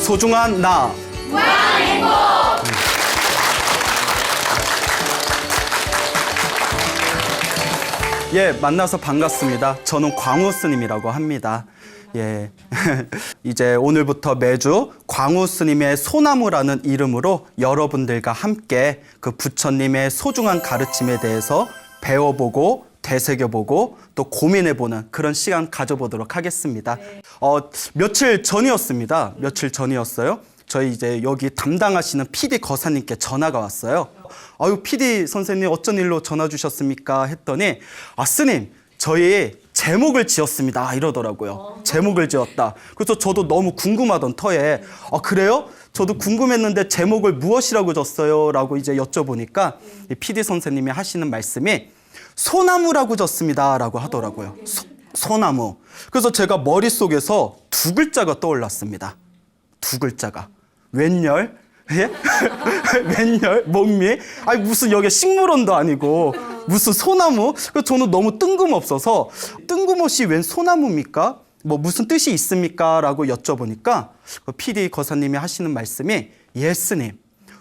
소중한 나. 무한 행복. 예, 만나서 반갑습니다. 저는 광우 스님이라고 합니다. 예, 이제 오늘부터 매주 광우 스님의 소나무라는 이름으로 여러분들과 함께 그 부처님의 소중한 가르침에 대해서 배워보고 되새겨보고 또 고민해보는 그런 시간 가져보도록 하겠습니다. 며칠 전이었어요. 저희 이제 여기 담당하시는 PD 거사님께 전화가 왔어요. 아유, PD 선생님 어쩐 일로 전화 주셨습니까? 했더니 스님, 저희 제목을 지었습니다. 이러더라고요. 제목을 지었다. 그래서 저도 너무 궁금하던 터에 그래요? 저도 궁금했는데 제목을 무엇이라고 졌어요? 라고 이제 여쭤보니까 이 PD 선생님이 하시는 말씀이 소나무라고 졌습니다. 라고 하더라고요. 소나무. 그래서 제가 머릿속에서 두 글자가 떠올랐습니다. 두 글자가. 웬열? 예? 웬열? 목미? 아니 무슨 여기 식물원도 아니고 무슨 소나무? 그래서 저는 너무 뜬금없어서 뜬금없이 웬 소나무입니까? 뭐 무슨 뜻이 있습니까? 라고 여쭤보니까 그 PD 거사님이 하시는 말씀이 예스님,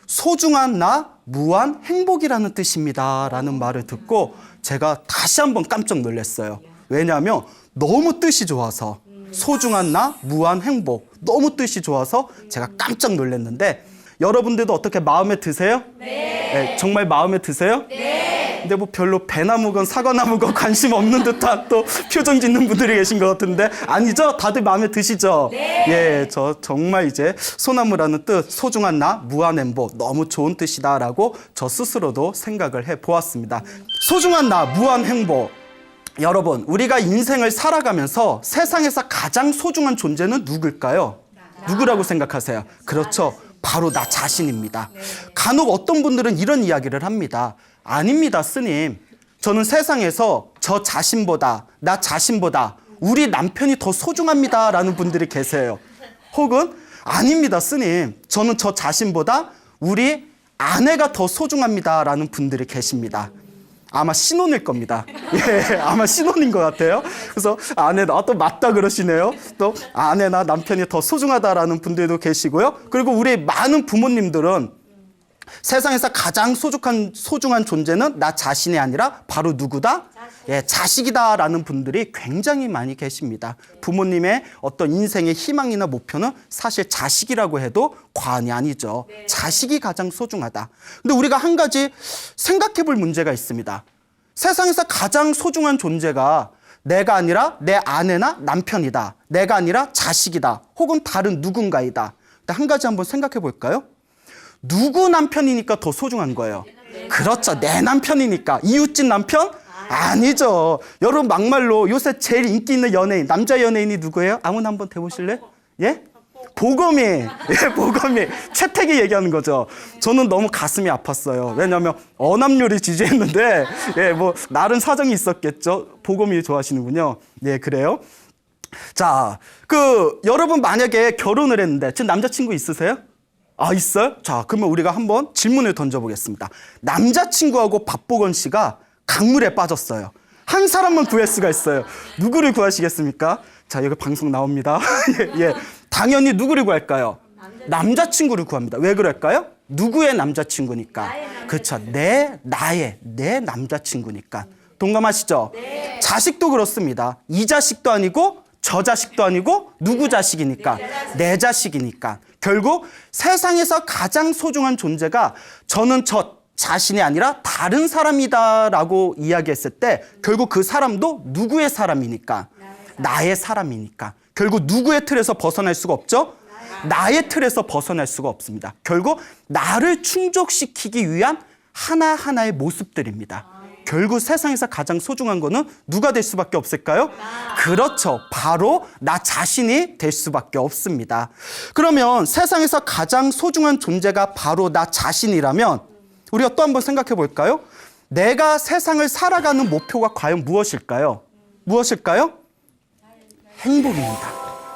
소중한 나 무한 행복이라는 뜻입니다. 라는 말을 듣고 제가 다시 한번 깜짝 놀랐어요. 왜냐하면 너무 뜻이 좋아서 소중한 나 무한 행복 너무 뜻이 좋아서 제가 깜짝 놀랐는데 여러분들도 어떻게 마음에 드세요? 네, 정말 마음에 드세요? 네. 근데 뭐 별로 배나무건 사과나무건 관심 없는 듯한 또 표정 짓는 분들이 계신 것 같은데 아니죠? 다들 마음에 드시죠? 네. 예, 저 정말 이제 소나무라는 뜻, 소중한 나, 무한 행복 너무 좋은 뜻이다라고 저 스스로도 생각을 해보았습니다. 소중한 나, 무한 행복. 여러분, 우리가 인생을 살아가면서 세상에서 가장 소중한 존재는 누굴까요? 누구라고 생각하세요? 그렇죠. 바로 나 자신입니다. 간혹 어떤 분들은 이런 이야기를 합니다. 아닙니다, 스님. 저는 세상에서 저 자신보다, 나 자신보다 우리 남편이 더 소중합니다. 라는 분들이 계세요. 혹은 아닙니다, 스님. 저는 저 자신보다 우리 아내가 더 소중합니다. 라는 분들이 계십니다. 아마 신혼일 겁니다. 예, 아마 신혼인 것 같아요. 그래서 아내나 또 맞다 그러시네요. 또 아내나 남편이 더 소중하다라는 분들도 계시고요. 그리고 우리 많은 부모님들은 세상에서 가장 소중한 존재는 나 자신이 아니라 바로 누구다? 예, 자식이다라는 분들이 굉장히 많이 계십니다. 부모님의 어떤 인생의 희망이나 목표는 사실 자식이라고 해도 과언이 아니죠. 자식이 가장 소중하다. 근데 우리가 한 가지 생각해 볼 문제가 있습니다. 세상에서 가장 소중한 존재가 내가 아니라 내 아내나 남편이다. 내가 아니라 자식이다. 혹은 다른 누군가이다. 근데 한 가지 한번 생각해 볼까요? 누구 남편이니까 더 소중한 거예요? 그렇죠. 내 남편이니까. 이웃집 남편? 아니죠. 여러분 막말로 요새 제일 인기 있는 연예인, 남자 연예인이 누구예요? 아무나 한번 대보실래요? 예? 보검이. 예, 보검이. 채택이 얘기하는 거죠. 저는 너무 가슴이 아팠어요. 왜냐하면 어남요리 지지했는데 예, 뭐 나름 사정이 있었겠죠. 보검이 좋아하시는군요. 예, 그래요. 자, 여러분 만약에 결혼을 했는데 지금 남자친구 있으세요? 있어요? 자, 그러면 우리가 한번 질문을 던져보겠습니다. 남자친구하고 박보건 씨가 강물에 빠졌어요. 한 사람만 구할 수가 있어요. 누구를 구하시겠습니까? 자, 여기 방송 나옵니다. 예. 당연히 누구를 구할까요? 남자친구를 구합니다. 왜 그럴까요? 누구의 남자친구니까. 그렇죠. 내 남자친구니까. 동감하시죠? 네. 자식도 그렇습니다. 이 자식도 아니고 저 자식도 아니고 누구 자식이니까? 내 자식이니까. 결국 세상에서 가장 소중한 존재가 저는 저 자신이 아니라 다른 사람이다라고 이야기했을 때 결국 그 사람도 누구의 사람이니까? 나의 사람이니까. 결국 누구의 틀에서 벗어날 수가 없죠? 나의 틀에서 벗어날 수가 없습니다. 결국 나를 충족시키기 위한 하나하나의 모습들입니다. 결국 세상에서 가장 소중한 거는 누가 될 수밖에 없을까요? 그렇죠. 바로 나 자신이 될 수밖에 없습니다. 그러면 세상에서 가장 소중한 존재가 바로 나 자신이라면 우리가 또 한번 생각해 볼까요? 내가 세상을 살아가는 목표가 과연 무엇일까요? 무엇일까요? 행복입니다.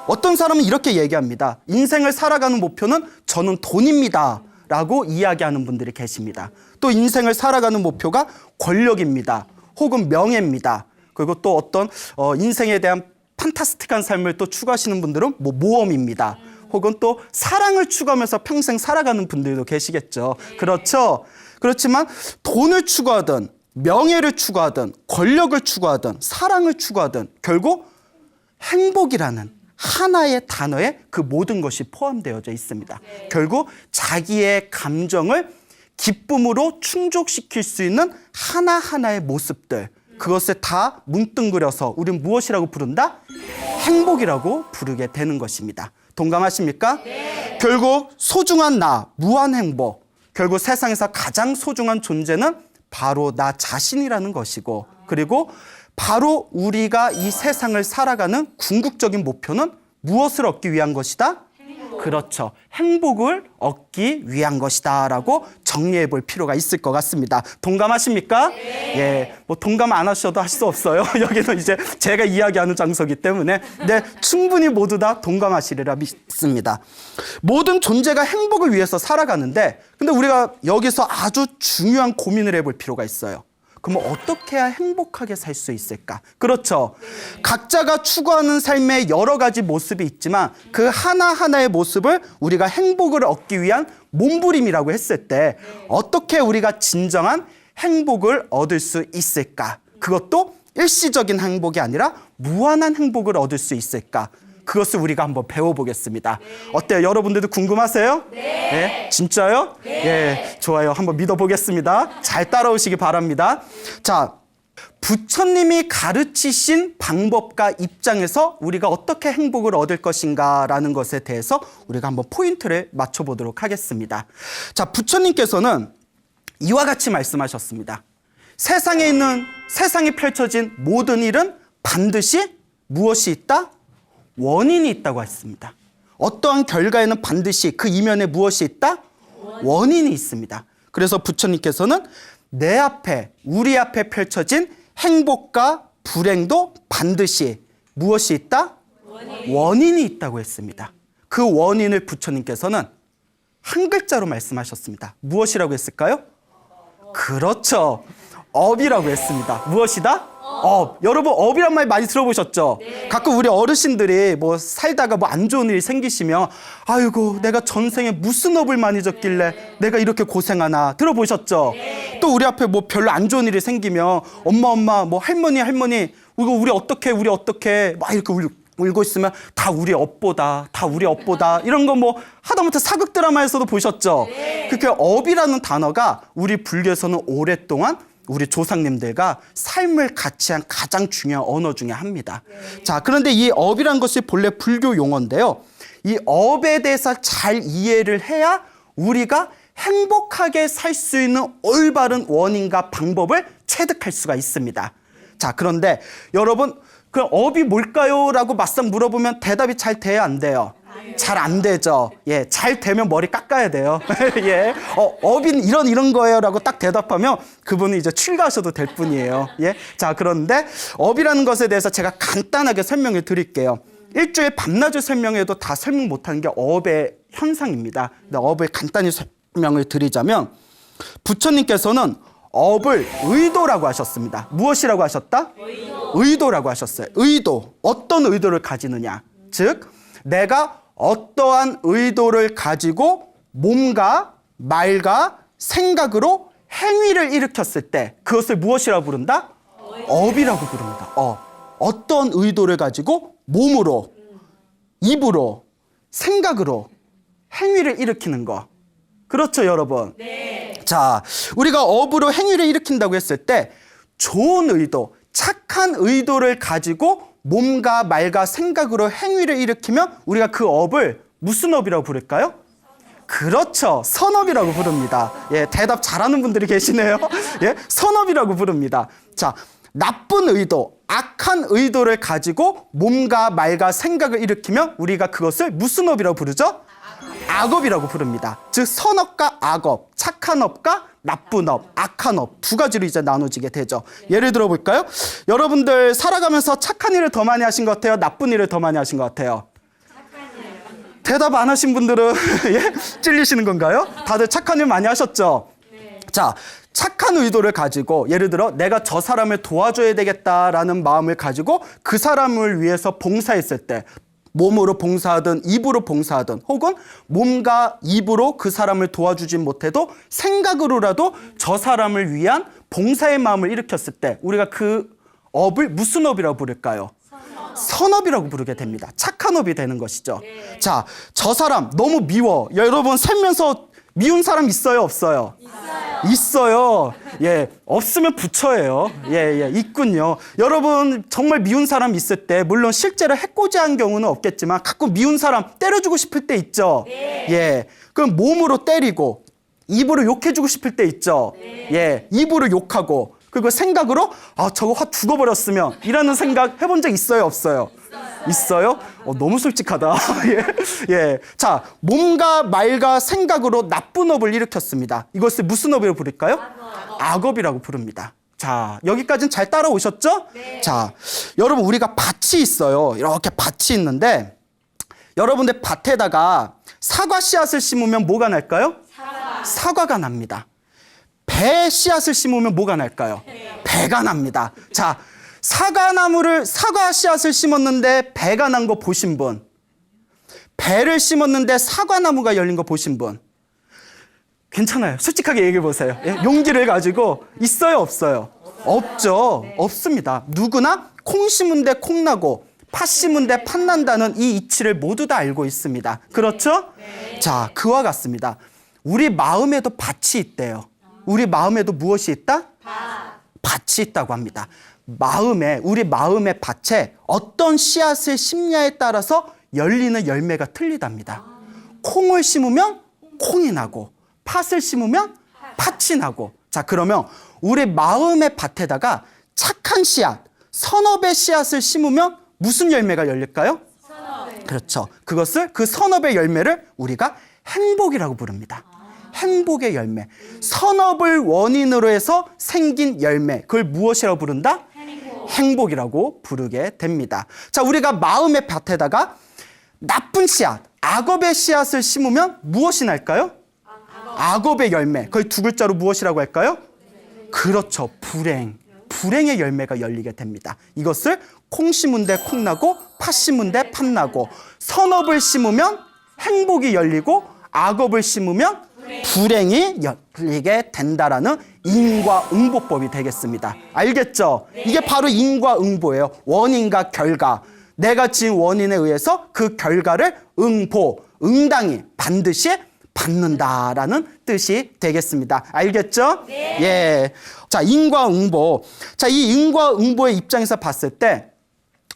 어떤 사람은 이렇게 얘기합니다. 인생을 살아가는 목표는 저는 돈입니다. 라고 이야기하는 분들이 계십니다. 또 인생을 살아가는 목표가 권력입니다. 혹은 명예입니다. 그리고 또 어떤 인생에 대한 판타스틱한 삶을 또 추구하시는 분들은 모험입니다. 혹은 또 사랑을 추구하면서 평생 살아가는 분들도 계시겠죠. 그렇죠? 그렇지만 돈을 추구하든 명예를 추구하든 권력을 추구하든 사랑을 추구하든 결국 행복이라는 하나의 단어에 그 모든 것이 포함되어져 있습니다. 결국 자기의 감정을 기쁨으로 충족시킬 수 있는 하나하나의 모습들, 그것을 다 뭉뚱그려서 우리는 무엇이라고 부른다? 행복이라고 부르게 되는 것입니다. 동감하십니까? 네. 결국 소중한 나, 무한 행복. 결국 세상에서 가장 소중한 존재는 바로 나 자신이라는 것이고, 그리고 바로 우리가 이 세상을 살아가는 궁극적인 목표는 무엇을 얻기 위한 것이다? 그렇죠. 행복을 얻기 위한 것이다 라고 정리해 볼 필요가 있을 것 같습니다. 동감하십니까? 네. 예, 뭐 동감 안 하셔도 할 수 없어요. 여기는 이제 제가 이야기하는 장소이기 때문에 네, 충분히 모두 다 동감하시리라 믿습니다. 모든 존재가 행복을 위해서 살아가는데 근데 우리가 여기서 아주 중요한 고민을 해볼 필요가 있어요. 그럼 어떻게 해야 행복하게 살 수 있을까? 그렇죠. 각자가 추구하는 삶의 여러 가지 모습이 있지만 그 하나하나의 모습을 우리가 행복을 얻기 위한 몸부림이라고 했을 때 어떻게 우리가 진정한 행복을 얻을 수 있을까? 그것도 일시적인 행복이 아니라 무한한 행복을 얻을 수 있을까? 그것을 우리가 한번 배워보겠습니다. 어때요? 여러분들도 궁금하세요? 네. 네? 진짜요? 네. 예, 좋아요. 한번 믿어보겠습니다. 잘 따라오시기 바랍니다. 자, 부처님이 가르치신 방법과 입장에서 우리가 어떻게 행복을 얻을 것인가라는 것에 대해서 우리가 한번 포인트를 맞춰보도록 하겠습니다. 자, 부처님께서는 이와 같이 말씀하셨습니다. 세상에 펼쳐진 모든 일은 반드시 무엇이 있다? 원인이 있다고 했습니다. 어떠한 결과에는 반드시 그 이면에 무엇이 있다? 원인이 있습니다. 그래서 부처님께서는 내 앞에, 우리 앞에 펼쳐진 행복과 불행도 반드시 무엇이 있다? 원인이 있다고 했습니다. 그 원인을 부처님께서는 한 글자로 말씀하셨습니다. 무엇이라고 했을까요? 그렇죠. 업이라고 했습니다. 무엇이다? 업. 여러분 업이란 말 많이 들어보셨죠? 네. 가끔 우리 어르신들이 뭐 살다가 뭐 안 좋은 일이 생기시면 아이고 내가 전생에 무슨 업을 많이 졌길래 내가 이렇게 고생하나 들어보셨죠? 네. 또 우리 앞에 뭐 별로 안 좋은 일이 생기면 엄마 뭐 할머니 이거 우리 어떻게 막 이렇게 울고 있으면 다 우리 업보다 이런 거 뭐 하다못해 사극 드라마에서도 보셨죠? 네. 그렇게 업이라는 단어가 우리 불교에서는 오랫동안 우리 조상님들과 삶을 같이 한 가장 중요한 언어 중에 하나입니다. 네. 자, 그런데 이 업이란 것이 본래 불교 용어인데요. 이 업에 대해서 잘 이해를 해야 우리가 행복하게 살 수 있는 올바른 원인과 방법을 체득할 수가 있습니다. 자, 그런데 여러분, 그 업이 뭘까요? 라고 막상 물어보면 대답이 잘 돼야 안 돼요? 잘 안 되죠. 예, 잘 되면 머리 깎아야 돼요. 예, 업인 이런 거예요라고 딱 대답하면 그분은 이제 출가하셔도 될 뿐이에요. 예, 자 그런데 업이라는 것에 대해서 제가 간단하게 설명을 드릴게요. 일주일 밤낮을 설명해도 다 설명 못하는 게 업의 현상입니다. 근데 업을 간단히 설명을 드리자면 부처님께서는 업을 의도라고 하셨습니다. 무엇이라고 하셨다? 의도라고 하셨어요. 의도. 어떤 의도를 가지느냐. 즉 내가 어떠한 의도를 가지고 몸과 말과 생각으로 행위를 일으켰을 때 그것을 무엇이라고 부른다? 업이라고 부릅니다. 어떤 의도를 가지고 몸으로, 입으로, 생각으로 행위를 일으키는 거. 그렇죠, 여러분? 네. 자, 우리가 업으로 행위를 일으킨다고 했을 때 좋은 의도, 착한 의도를 가지고 몸과 말과 생각으로 행위를 일으키면 우리가 그 업을 무슨 업이라고 부를까요? 그렇죠. 선업이라고 부릅니다. 예, 대답 잘하는 분들이 계시네요. 예, 선업이라고 부릅니다. 자, 나쁜 의도, 악한 의도를 가지고 몸과 말과 생각을 일으키면 우리가 그것을 무슨 업이라고 부르죠? 악업이라고 부릅니다. 즉 선업과 악업, 착한 업과 나쁜 업, 악한 업 두 가지로 이제 나눠지게 되죠. 예를 들어 볼까요? 여러분들 살아가면서 착한 일을 더 많이 하신 것 같아요? 나쁜 일을 더 많이 하신 것 같아요? 대답 안 하신 분들은 예? 찔리시는 건가요? 다들 착한 일 많이 하셨죠? 자, 착한 의도를 가지고 예를 들어 내가 저 사람을 도와줘야 되겠다라는 마음을 가지고 그 사람을 위해서 봉사했을 때 몸으로 봉사하든 입으로 봉사하든 혹은 몸과 입으로 그 사람을 도와주진 못해도 생각으로라도 저 사람을 위한 봉사의 마음을 일으켰을 때 우리가 그 업을 무슨 업이라고 부를까요? 선업이라고 부르게 됩니다. 착한 업이 되는 것이죠. 자, 저 사람 너무 미워. 여러분 살면서 미운 사람 있어요, 없어요? 있어요. 예, 없으면 부처예요. 예, 있군요. 여러분 정말 미운 사람 있을 때 물론 실제로 해코지한 경우는 없겠지만 가끔 미운 사람 때려주고 싶을 때 있죠. 예, 그럼 몸으로 때리고 입으로 욕해주고 싶을 때 있죠. 예, 입으로 욕하고 그리고 생각으로 저거 확 죽어버렸으면 이라는 생각 해본 적 있어요, 없어요? 있어요? 너무 솔직하다. 예. 자, 몸과 말과 생각으로 나쁜 업을 일으켰습니다. 이것을 무슨 업이라고 부를까요? 악업이라고 부릅니다. 자, 여기까지는 잘 따라오셨죠? 네. 자, 여러분 우리가 밭이 있어요. 이렇게 밭이 있는데 여러분들 밭에다가 사과 씨앗을 심으면 뭐가 날까요? 사과가 납니다. 배 씨앗을 심으면 뭐가 날까요? 배가 납니다. 자, 사과 씨앗을 심었는데 배가 난 거 보신 분, 배를 심었는데 사과나무가 열린 거 보신 분, 괜찮아요. 솔직하게 얘기해 보세요. 예? 용기를 가지고 있어요, 없어요? 없죠. 없습니다. 누구나 콩 심은데 콩 나고 팥 심은데 팥 난다는 이 이치를 모두 다 알고 있습니다. 그렇죠? 자, 그와 같습니다. 우리 마음에도 밭이 있대요. 우리 마음에도 무엇이 있다? 밭이 있다고 합니다. 우리 마음의 밭에 어떤 씨앗을 심냐에 따라서 열리는 열매가 틀리답니다. 콩을 심으면 콩이 나고 팥을 심으면 팥이 나고. 자, 그러면 우리 마음의 밭에다가 착한 씨앗, 선업의 씨앗을 심으면 무슨 열매가 열릴까요? 선업. 그렇죠. 그 선업의 열매를 우리가 행복이라고 부릅니다. 행복의 열매. 선업을 원인으로 해서 생긴 열매. 그걸 무엇이라고 부른다? 행복이라고 부르게 됩니다. 자, 우리가 마음의 밭에다가 나쁜 씨앗, 악업의 씨앗을 심으면 무엇이 날까요? 악업의 열매. 그걸 두 글자로 무엇이라고 할까요? 그렇죠. 불행의 열매가 열리게 됩니다. 이것을 콩 심은데 콩 나고 팥 심은데 팥 나고, 선업을 심으면 행복이 열리고 악업을 심으면 불행이 열리게 된다라는 인과응보법이 되겠습니다. 알겠죠? 이게 바로 인과응보예요. 원인과 결과. 내가 지은 원인에 의해서 그 결과를 응당히 반드시 받는다라는 뜻이 되겠습니다. 알겠죠? 네. 예. 자, 인과응보. 자, 이 인과응보의 입장에서 봤을 때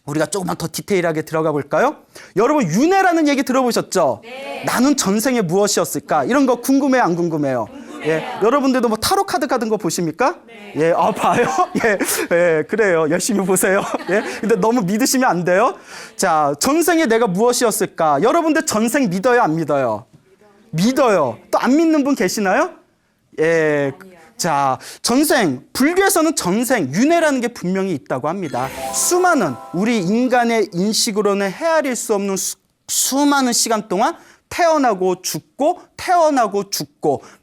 우리가 조금만 더 디테일하게 들어가 볼까요? 여러분, 윤회라는 얘기 들어보셨죠? 네. 나는 전생에 무엇이었을까? 이런 거 궁금해요, 안 궁금해요? 예, 여러분들도 뭐 타로 카드 같은 거 보십니까? 네. 예, 봐요? 예, 그래요. 열심히 보세요. 예, 근데 너무 믿으시면 안 돼요. 자, 전생에 내가 무엇이었을까? 여러분들 전생 믿어요, 안 믿어요? 믿어요. 또 안 믿는 분 계시나요? 예. 자, 전생, 불교에서는 전생, 윤회라는 게 분명히 있다고 합니다. 수많은 우리 인간의 인식으로는 헤아릴 수 없는 수많은 시간 동안 태어나고 죽고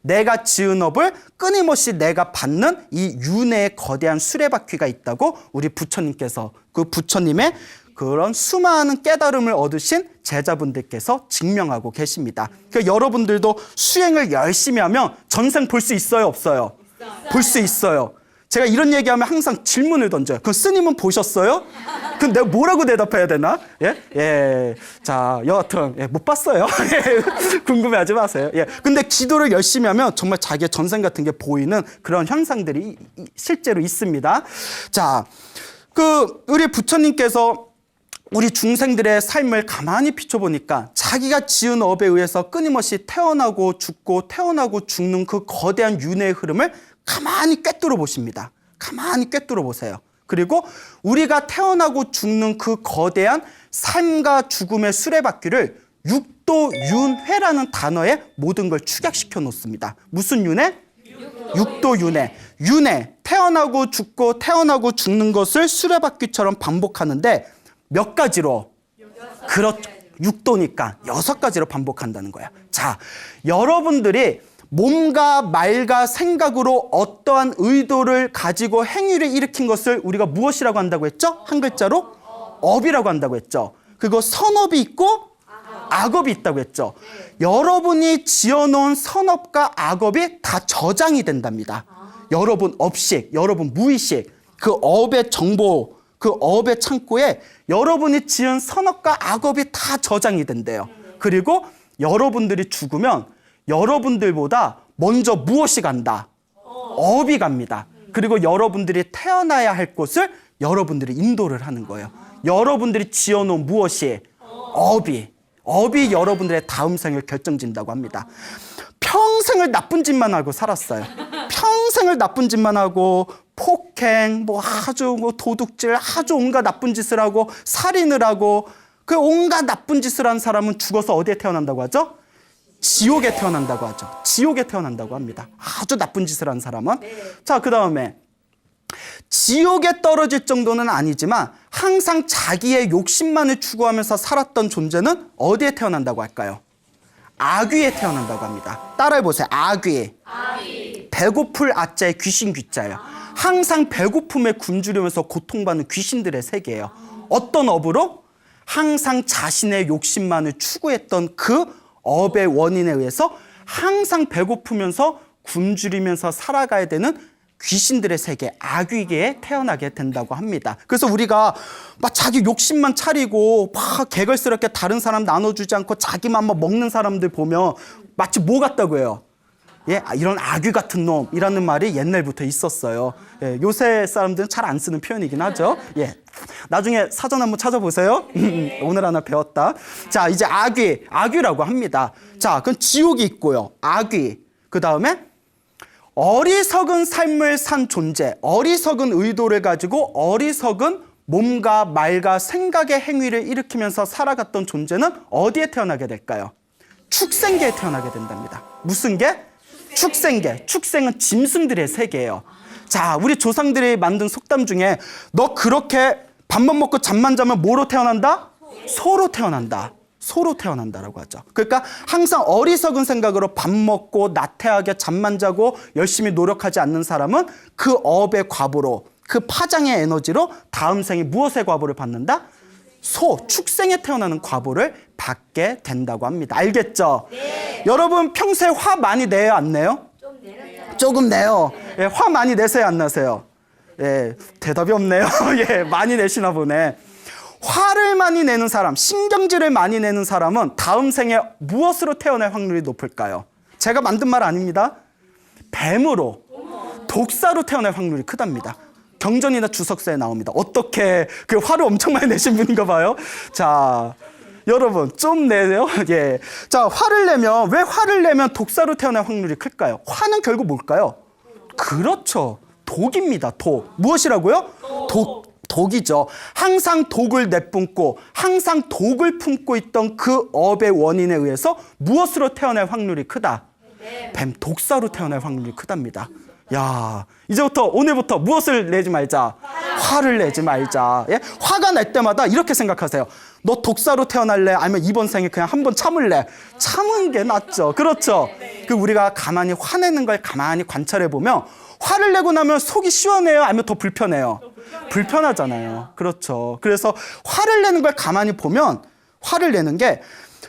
내가 지은 업을 끊임없이 내가 받는 이 윤회의 거대한 수레바퀴가 있다고 우리 부처님께서, 그 부처님의 그런 수많은 깨달음을 얻으신 제자분들께서 증명하고 계십니다. 그러니까 여러분들도 수행을 열심히 하면 전생 볼 수 있어요, 없어요? 볼 수 있어요. 제가 이런 얘기하면 항상 질문을 던져요. 그럼 스님은 보셨어요? 그럼 내가 뭐라고 대답해야 되나? 예. 자, 여하튼 못 봤어요. 궁금해하지 마세요. 예. 근데 기도를 열심히 하면 정말 자기의 전생 같은 게 보이는 그런 현상들이 실제로 있습니다. 자, 우리 부처님께서 우리 중생들의 삶을 가만히 비춰보니까 자기가 지은 업에 의해서 끊임없이 태어나고 죽는 그 거대한 윤회의 흐름을 가만히 꿰뚫어 보십니다. 가만히 꿰뚫어 보세요. 그리고 우리가 태어나고 죽는 그 거대한 삶과 죽음의 수레바퀴를 육도윤회라는 단어에 모든 걸 축약시켜 놓습니다. 무슨 윤회? 육도윤회. 윤회, 태어나고 죽는 것을 수레바퀴처럼 반복하는데 몇 가지로? 그렇죠. 육도니까 6가지로 반복한다는 거야. 자, 여러분들이 몸과 말과 생각으로 어떠한 의도를 가지고 행위를 일으킨 것을 우리가 무엇이라고 한다고 했죠? 한 글자로? 업이라고 한다고 했죠. 그리고 선업이 있고 악업이 있다고 했죠. 여러분이 지어놓은 선업과 악업이 다 저장이 된답니다. 여러분 업식, 여러분 무의식, 그 업의 정보, 그 업의 창고에 여러분이 지은 선업과 악업이 다 저장이 된대요. 그리고 여러분들이 죽으면 여러분들보다 먼저 무엇이 간다? 업이 갑니다. 그리고 여러분들이 태어나야 할 곳을 여러분들이 인도를 하는 거예요. 여러분들이 지어놓은 무엇이? 업이 여러분들의 다음 생을 결정짓는다고 합니다. 평생을 나쁜 짓만 하고 살았어요. 평생을 나쁜 짓만 하고 폭행, 아주 도둑질, 아주 온갖 나쁜 짓을 하고 살인을 하고 그 온갖 나쁜 짓을 한 사람은 죽어서 어디에 태어난다고 하죠? 지옥에 태어난다고 하죠. 지옥에 태어난다고 합니다. 아주 나쁜 짓을 한 사람은. 자, 그 다음에 지옥에 떨어질 정도는 아니지만 항상 자기의 욕심만을 추구하면서 살았던 존재는 어디에 태어난다고 할까요? 악귀에 태어난다고 합니다. 따라해보세요. 악귀. 배고플 아자에 귀신 귀자예요. 항상 배고픔에 굶주리면서 고통받는 귀신들의 세계예요. 어떤 업으로? 항상 자신의 욕심만을 추구했던 그 업의 원인에 의해서 항상 배고프면서 굶주리면서 살아가야 되는 귀신들의 세계, 악귀계에 태어나게 된다고 합니다. 그래서 우리가 막 자기 욕심만 차리고 막 개걸스럽게 다른 사람 나눠주지 않고 자기만 막 먹는 사람들 보면 마치 뭐 같다고 해요? 예, 이런 악귀 같은 놈이라는 말이 옛날부터 있었어요. 예, 요새 사람들은 잘 안 쓰는 표현이긴 하죠. 예, 나중에 사전 한번 찾아보세요. 오늘 하나 배웠다. 자, 이제 악귀라고 합니다. 자, 그럼 지옥이 있고요. 악귀. 그 다음에 어리석은 삶을 산 존재, 어리석은 의도를 가지고 어리석은 몸과 말과 생각의 행위를 일으키면서 살아갔던 존재는 어디에 태어나게 될까요? 축생계에 태어나게 된답니다. 무슨 계? 축생계. 축생은 짐승들의 세계예요. 자, 우리 조상들이 만든 속담 중에 너 그렇게 밥만 먹고 잠만 자면 뭐로 태어난다? 소로 태어난다. 소로 태어난다라고 하죠. 그러니까 항상 어리석은 생각으로 밥 먹고 나태하게 잠만 자고 열심히 노력하지 않는 사람은 그 업의 과보로, 그 파장의 에너지로 다음 생에 무엇의 과보를 받는다? 축생에 태어나는 과보를 받게 된다고 합니다. 알겠죠? 네. 여러분 평소에 화 많이 내요, 안 내요? 조금 내요. 예, 화 많이 내세요, 안 나세요? 예, 대답이 없네요. 예, 많이 내시나 보네. 화를 많이 내는 사람, 신경질을 많이 내는 사람은 다음 생에 무엇으로 태어날 확률이 높을까요? 제가 만든 말 아닙니다. 뱀으로, 독사로 태어날 확률이 크답니다. 경전이나 주석서에 나옵니다. 어떻게 그 화를 엄청 많이 내신 분인가 봐요. 자, 여러분 좀 내세요. 예. 자, 왜 화를 내면 독사로 태어날 확률이 클까요? 화는 결국 뭘까요? 그렇죠. 독입니다. 독. 무엇이라고요? 독이죠. 항상 독을 내뿜고 항상 독을 품고 있던 그 업의 원인에 의해서 무엇으로 태어날 확률이 크다? 뱀, 독사로 태어날 확률이 크답니다. 야, 이제부터 오늘부터 무엇을 내지 말자? 화를 내지 말자. 예? 화가 날 때마다 이렇게 생각하세요. 너 독사로 태어날래? 아니면 이번 생에 그냥 한번 참을래? 참은 게 낫죠. 그렇죠? 그 우리가 가만히 화내는 걸 가만히 관찰해 보면 화를 내고 나면 속이 시원해요? 아니면 더 불편해요? 불편하잖아요. 그렇죠. 그래서 화를 내는 걸 가만히 보면 화를 내는 게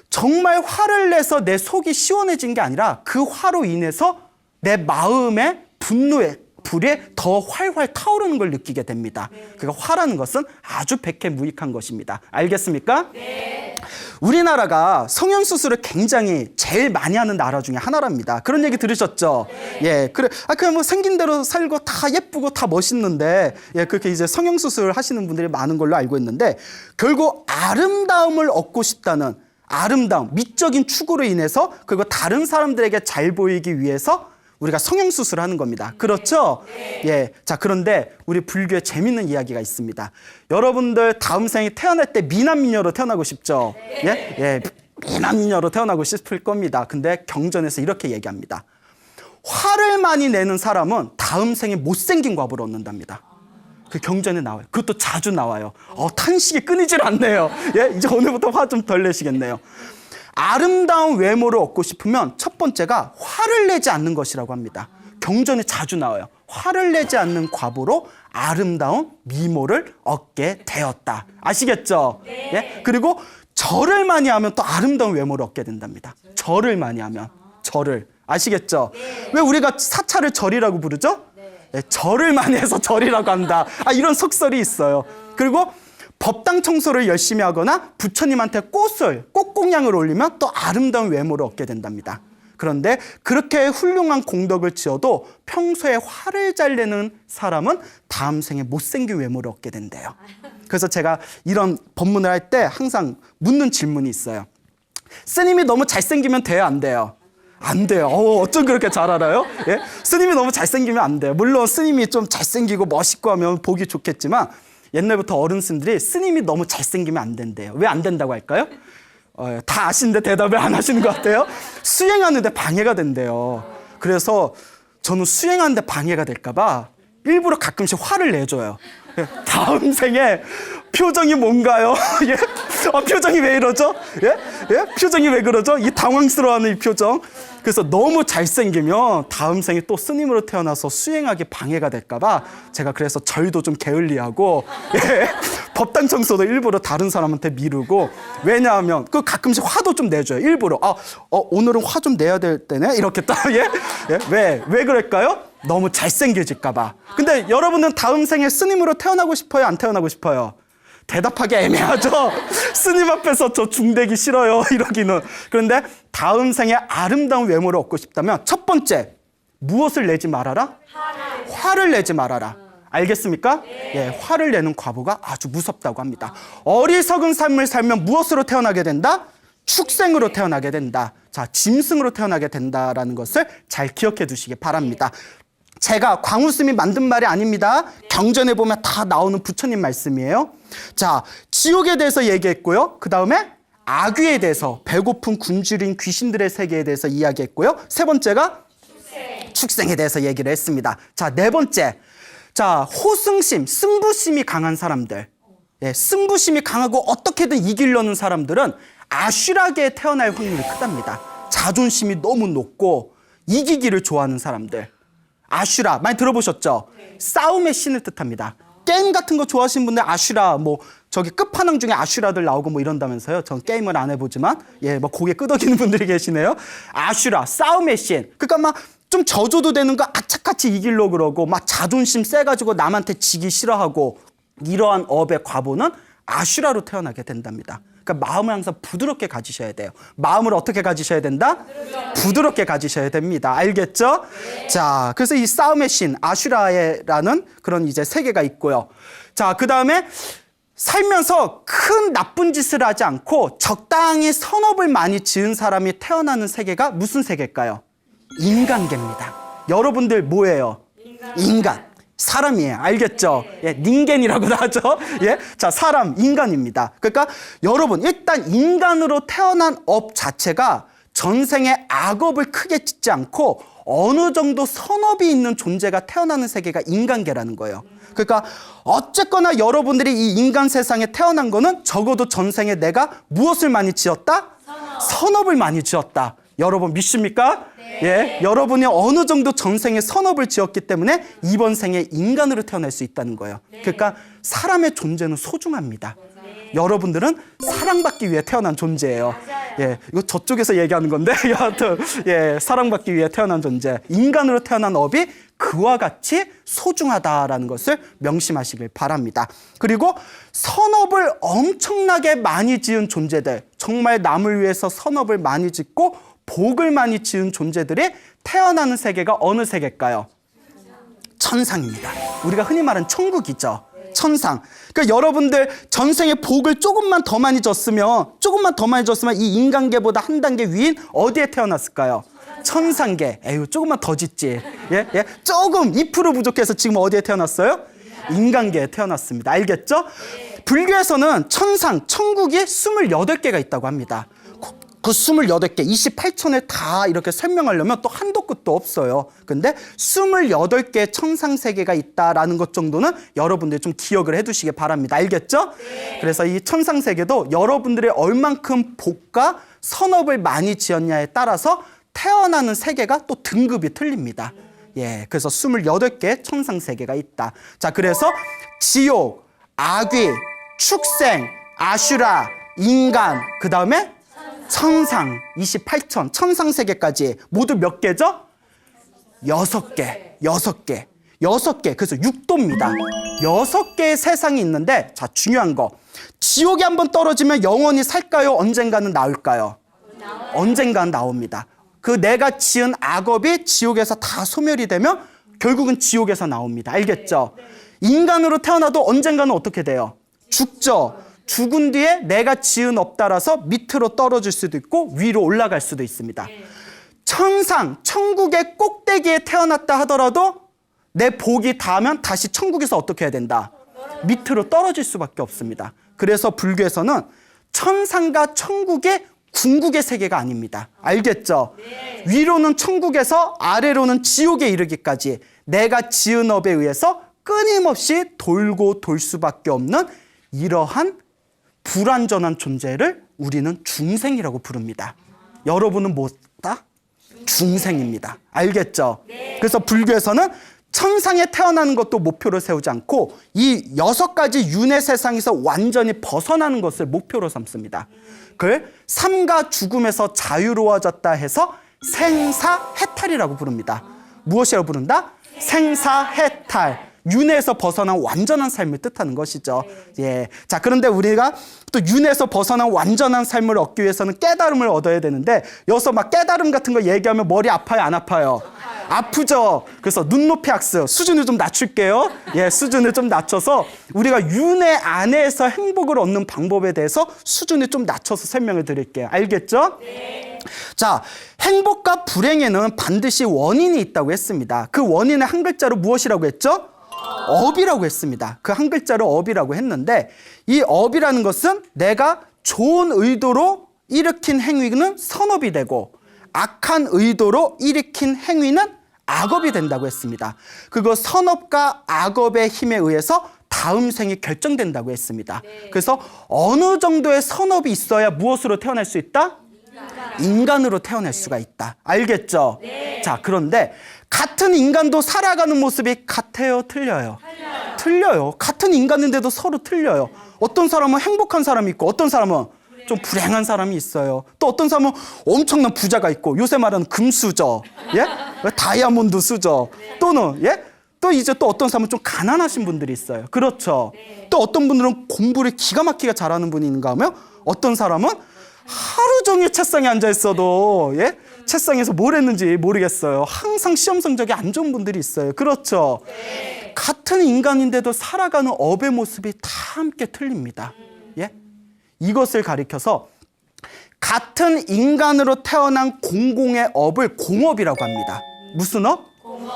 정말 화를 내서 내 속이 시원해진 게 아니라 그 화로 인해서 내 마음의 분노의 불이 더 활활 타오르는 걸 느끼게 됩니다. 그러니까 화라는 것은 아주 백해무익한 것입니다. 알겠습니까? 네. 우리나라가 성형수술을 굉장히 제일 많이 하는 나라 중에 하나랍니다. 그런 얘기 들으셨죠? 네. 예, 그래. 그냥 뭐 생긴 대로 살고 다 예쁘고 다 멋있는데, 예, 그렇게 이제 성형수술 하시는 분들이 많은 걸로 알고 있는데, 결국 아름다움을 얻고 싶다는 아름다움, 미적인 추구로 인해서 그리고 다른 사람들에게 잘 보이기 위해서 우리가 성형수술을 하는 겁니다. 그렇죠? 네. 예. 자, 그런데 우리 불교에 재밌는 이야기가 있습니다. 여러분들 다음 생에 태어날 때 미남미녀로 태어나고 싶죠? 네. 예? 예. 미남미녀로 태어나고 싶을 겁니다. 근데 경전에서 이렇게 얘기합니다. 화를 많이 내는 사람은 다음 생에 못생긴 과보를 얻는답니다. 그 경전에 나와요. 그것도 자주 나와요. 탄식이 끊이질 않네요. 예? 이제 오늘부터 화 좀 덜 내시겠네요. 아름다운 외모를 얻고 싶으면 첫 번째가 화를 내지 않는 것이라고 합니다. 경전에 자주 나와요. 화를 내지 않는 과보로 아름다운 미모를 얻게 되었다. 아시겠죠? 예? 그리고 절을 많이 하면 또 아름다운 외모를 얻게 된답니다. 절을 많이 하면. 절을. 아시겠죠? 왜 우리가 사찰을 절이라고 부르죠? 예, 절을 많이 해서 절이라고 한다. 이런 속설이 있어요. 그리고 법당 청소를 열심히 하거나 부처님한테 꽃공양을 올리면 또 아름다운 외모를 얻게 된답니다. 그런데 그렇게 훌륭한 공덕을 지어도 평소에 화를 잘 내는 사람은 다음 생에 못생긴 외모를 얻게 된대요. 그래서 제가 이런 법문을 할 때 항상 묻는 질문이 있어요. 스님이 너무 잘생기면 돼요, 안 돼요? 안 돼요. 어쩜 그렇게 잘 알아요? 예? 스님이 너무 잘생기면 안 돼요. 물론 스님이 좀 잘생기고 멋있고 하면 보기 좋겠지만 옛날부터 어른스님들이 스님이 너무 잘생기면 안 된대요. 왜 안 된다고 할까요? 다 아시는데 대답을 안 하시는 것 같아요. 수행하는데 방해가 된대요. 그래서 저는 수행하는데 방해가 될까 봐 일부러 가끔씩 화를 내줘요. 다음 생에 표정이 뭔가요? 예? 표정이 왜 이러죠? 예? 예? 표정이 왜 그러죠? 이 당황스러워하는 이 표정. 그래서 너무 잘생기면 다음 생에 또 스님으로 태어나서 수행하기 방해가 될까봐 제가 그래서 절도 좀 게을리하고, 예? 법당 청소도 일부러 다른 사람한테 미루고, 왜냐하면 그 가끔씩 화도 좀 내줘요. 일부러. 오늘은 화 좀 내야 될 때네? 이렇게 딱, 예? 예? 왜 그럴까요? 너무 잘생겨질까봐. 근데 여러분은 다음 생에 스님으로 태어나고 싶어요? 안 태어나고 싶어요? 대답하기 애매하죠? 스님 앞에서 저 중대기 싫어요, 이러기는. 그런데 다음 생에 아름다운 외모를 얻고 싶다면 첫 번째, 무엇을 내지 말아라? 화를 내지 말아라. 알겠습니까? 예, 화를 내는 과부가 아주 무섭다고 합니다. 어리석은 삶을 살면 무엇으로 태어나게 된다? 축생으로 태어나게 된다. 자, 짐승으로 태어나게 된다라는 것을 잘 기억해 두시기 바랍니다. 제가 광우스님이 만든 말이 아닙니다. 경전에 보면 다 나오는 부처님 말씀이에요. 자, 지옥에 대해서 얘기했고요. 그 다음에 악귀에 대해서, 배고픈 굶주린 귀신들의 세계에 대해서 이야기했고요. 세 번째가 축생에 대해서 얘기를 했습니다. 자, 네 번째. 자, 호승심, 승부심이 강한 사람들. 예, 승부심이 강하고 어떻게든 이기려는 사람들은 아슈라계에 태어날 확률이 크답니다. 자존심이 너무 높고 이기기를 좋아하는 사람들. 아슈라 많이 들어보셨죠? 싸움의 신을 뜻합니다. 게임 같은 거 좋아하시는 분들 아슈라 저기 끝판왕 중에 아슈라들 나오고 이런다면서요. 전 게임을 안 해보지만 고개 끄덕이는 분들이 계시네요. 아슈라 싸움의 신. 그러니까 막 좀 져줘도 되는 거 악착같이 이기려고 그러고 막 자존심 세가지고 남한테 지기 싫어하고 이러한 업의 과보는 아슈라로 태어나게 된답니다. 그러니까 마음을 항상 부드럽게 가지셔야 돼요. 마음을 어떻게 가지셔야 된다? 부드럽게 가지셔야 됩니다. 알겠죠? 자, 그래서 이 싸움의 신 아슈라라는 그런 이제 세계가 있고요. 자, 그 다음에 살면서 큰 나쁜 짓을 하지 않고 적당히 선업을 많이 지은 사람이 태어나는 세계가 무슨 세계일까요? 인간계입니다. 여러분들 뭐예요? 인간. 사람이에요. 알겠죠? 예, 닌겐이라고도 하죠. 예, 자, 사람, 인간입니다. 그러니까 여러분, 일단 인간으로 태어난 업 자체가 전생에 악업을 크게 짓지 않고 어느 정도 선업이 있는 존재가 태어나는 세계가 인간계라는 거예요. 그러니까 어쨌거나 여러분들이 이 인간 세상에 태어난 거는 적어도 전생에 내가 무엇을 많이 지었다? 선업을 많이 지었다. 여러분 믿습니까? 예, 여러분이 어느 정도 전생에 선업을 지었기 때문에 이번 생에 인간으로 태어날 수 있다는 거예요. 그러니까 사람의 존재는 소중합니다. 여러분들은 사랑받기 위해 태어난 존재예요. 예, 이거 저쪽에서 얘기하는 건데 여하튼 사랑받기 위해 태어난 존재. 인간으로 태어난 업이 그와 같이 소중하다라는 것을 명심하시길 바랍니다. 그리고 선업을 엄청나게 많이 지은 존재들, 정말 남을 위해서 선업을 많이 짓고 복을 많이 지은 존재들이 태어나는 세계가 어느 세계일까요? 천상입니다. 우리가 흔히 말하는 천국이죠. 천상. 그러니까 여러분들 전생에 복을 조금만 더 많이 줬으면 이 인간계보다 한 단계 위인 어디에 태어났을까요? 천상계. 에휴, 조금만 더 짓지. 예? 조금 2% 부족해서 지금 어디에 태어났어요? 인간계에 태어났습니다. 알겠죠? 불교에서는 천상, 천국이 28개가 있다고 합니다. 그 28개, 28천을 다 이렇게 설명하려면 또 한도 끝도 없어요. 근데 28개의 천상세계가 있다라는 것 정도는 여러분들이 좀 기억을 해두시기 바랍니다. 알겠죠? 그래서 이 천상세계도 여러분들이 얼만큼 복과 선업을 많이 지었냐에 따라서 태어나는 세계가 또 등급이 틀립니다. 예, 그래서 28개 천상세계가 있다. 자, 그래서 지옥, 악귀, 축생, 아슈라, 인간, 그 다음에 천상, 28천, 천상세계까지 모두 몇 개죠? 6개. 그래서 6도입니다. 6개의 세상이 있는데, 자, 중요한 거. 지옥에 한번 떨어지면 영원히 살까요? 언젠가는 나올까요? 언젠가는 나옵니다. 그 내가 지은 악업이 지옥에서 다 소멸이 되면 결국은 지옥에서 나옵니다. 알겠죠? 인간으로 태어나도 언젠가는 어떻게 돼요? 죽죠. 죽은 뒤에 내가 지은 업 따라서 밑으로 떨어질 수도 있고 위로 올라갈 수도 있습니다. 천상, 천국의 꼭대기에 태어났다 하더라도 내 복이 닿으면 다시 천국에서 어떻게 해야 된다? 밑으로 떨어질 수밖에 없습니다. 그래서 불교에서는 천상과 천국의 궁극의 세계가 아닙니다. 알겠죠? 위로는 천국에서 아래로는 지옥에 이르기까지 내가 지은 업에 의해서 끊임없이 돌고 돌 수밖에 없는 이러한 불완전한 존재를 우리는 중생이라고 부릅니다. 여러분은 뭐다? 중생입니다. 알겠죠? 그래서 불교에서는 천상에 태어나는 것도 목표로 세우지 않고 이 6가지 윤회 세상에서 완전히 벗어나는 것을 목표로 삼습니다. 그걸 삶과 죽음에서 자유로워졌다 해서 생사해탈이라고 부릅니다. 무엇이라고 부른다? 생사해탈. 윤회에서 벗어난 완전한 삶을 뜻하는 것이죠. 예. 자, 그런데 우리가 또 윤회에서 벗어난 완전한 삶을 얻기 위해서는 깨달음을 얻어야 되는데 여기서 막 깨달음 같은 거 얘기하면 머리 아파요, 안 아파요? 아프죠. 그래서 눈높이 학습 수준을 좀 낮출게요. 예, 수준을 좀 낮춰서 우리가 윤회 안에서 행복을 얻는 방법에 대해서 수준을 좀 낮춰서 설명을 드릴게요. 알겠죠? 자, 행복과 불행에는 반드시 원인이 있다고 했습니다. 그 원인은 한 글자로 무엇이라고 했죠? 업이라고 했습니다. 그 한 글자로 업이라고 했는데 이 업이라는 것은 내가 좋은 의도로 일으킨 행위는 선업이 되고 악한 의도로 일으킨 행위는 악업이 된다고 했습니다. 그거 선업과 악업의 힘에 의해서 다음 생이 결정된다고 했습니다. 그래서 어느 정도의 선업이 있어야 무엇으로 태어날 수 있다? 인간으로 태어날 수가 있다. 알겠죠? 자, 그런데 같은 인간도 살아가는 모습이 같아요? 틀려요? 틀려요. 같은 인간인데도 서로 틀려요. 어떤 사람은 행복한 사람이 있고 어떤 사람은 좀 불행한 사람이 있어요. 또 어떤 사람은 엄청난 부자가 있고 요새 말하는 금수저, 예? 다이아몬드 수저. 또는 예? 또 이제 또 어떤 사람은 좀 가난하신 분들이 있어요. 그렇죠. 또 어떤 분들은 공부를 기가 막히게 잘하는 분이 있는가 하면 어떤 사람은 하루 종일 책상에 앉아 있어도 예? 책상에서 뭘 했는지 모르겠어요. 항상 시험 성적이 안 좋은 분들이 있어요. 그렇죠. 같은 인간인데도 살아가는 업의 모습이 다 함께 틀립니다. 예? 이것을 가리켜서 같은 인간으로 태어난 공공의 업을 공업이라고 합니다. 무슨 업?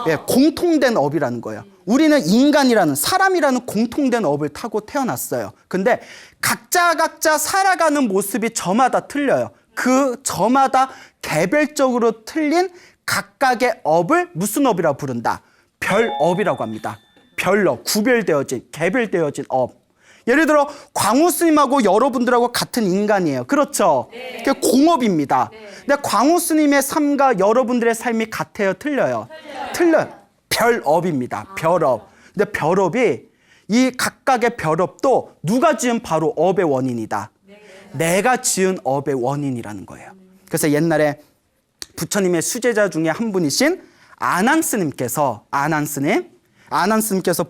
예, 공통된 업이라는 거예요. 우리는 인간이라는 사람이라는 공통된 업을 타고 태어났어요. 근데 각자 살아가는 모습이 저마다 틀려요. 그 저마다 개별적으로 틀린 각각의 업을 무슨 업이라고 부른다? 별업이라고 합니다. 별업, 구별되어진, 개별되어진 업. 예를 들어 광우 스님하고 여러분들하고 같은 인간이에요. 그렇죠? 그게 공업입니다. 근데 광우 스님의 삶과 여러분들의 삶이 같아요? 틀려요? 틀려요. 별업입니다. 별업. 근데 별업이 이 각각의 별업도 누가 지은 바로 업의 원인이다. 내가 지은 업의 원인이라는 거예요. 그래서 옛날에 부처님의 수제자 중에 한 분이신 아난스님께서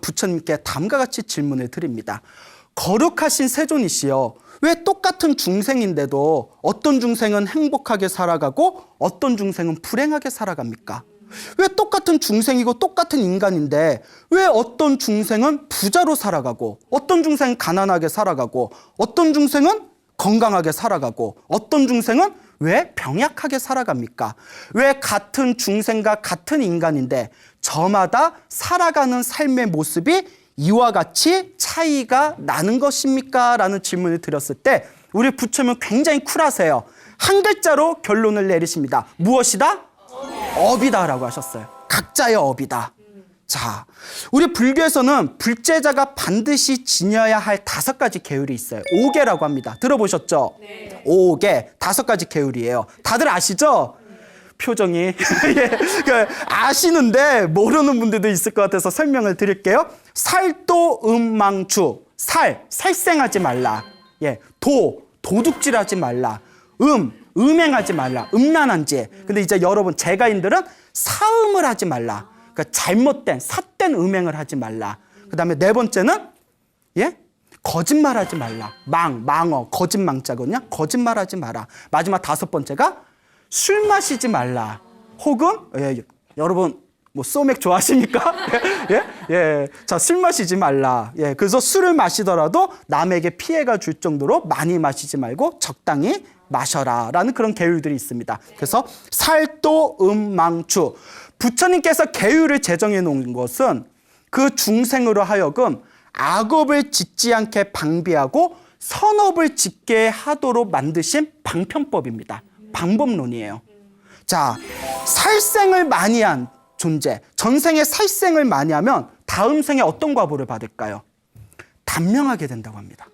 부처님께 다음과 같이 질문을 드립니다. 거룩하신 세존이시여, 왜 똑같은 중생인데도 어떤 중생은 행복하게 살아가고 어떤 중생은 불행하게 살아갑니까? 왜 똑같은 중생이고 똑같은 인간인데 왜 어떤 중생은 부자로 살아가고 어떤 중생은 가난하게 살아가고 어떤 중생은 건강하게 살아가고 어떤 중생은 왜 병약하게 살아갑니까? 왜 같은 중생과 같은 인간인데 저마다 살아가는 삶의 모습이 이와 같이 차이가 나는 것입니까? 라는 질문을 드렸을 때 우리 부처님은 굉장히 쿨하세요. 한 글자로 결론을 내리십니다. 무엇이다? 업이다 라고 하셨어요. 각자의 업이다. 자, 우리 불교에서는 불제자가 반드시 지녀야 할 5가지 계율이 있어요. 5개라고 합니다. 들어보셨죠? 네. 5개, 5가지 계율이에요. 다들 아시죠? 표정이 예, 그 아시는데 모르는 분들도 있을 것 같아서 설명을 드릴게요. 살도음망추, 살생하지 말라. 예, 도둑질하지 말라. 음행하지 말라. 음란한 죄. 근데 이제 여러분 제가인들은 사음을 하지 말라. 그러니까 잘못된 삿된 음행을 하지 말라. 그다음에 네 번째는 예? 거짓말하지 말라. 망어 거짓망자거든요. 거짓말하지 마라. 마지막 다섯 번째가 술 마시지 말라. 혹은 여러분 뭐 소맥 좋아하십니까? 예. 자, 술 마시지 말라. 예. 그래서 술을 마시더라도 남에게 피해가 줄 정도로 많이 마시지 말고 적당히 마셔라라는 그런 계율들이 있습니다. 그래서 살도음망추. 부처님께서 계율을 제정해 놓은 것은 그 중생으로 하여금 악업을 짓지 않게 방비하고 선업을 짓게 하도록 만드신 방편법입니다. 방법론이에요. 자, 살생을 많이 한 존재, 전생에 살생을 많이 하면 다음 생에 어떤 과보를 받을까요? 단명하게 된다고 합니다.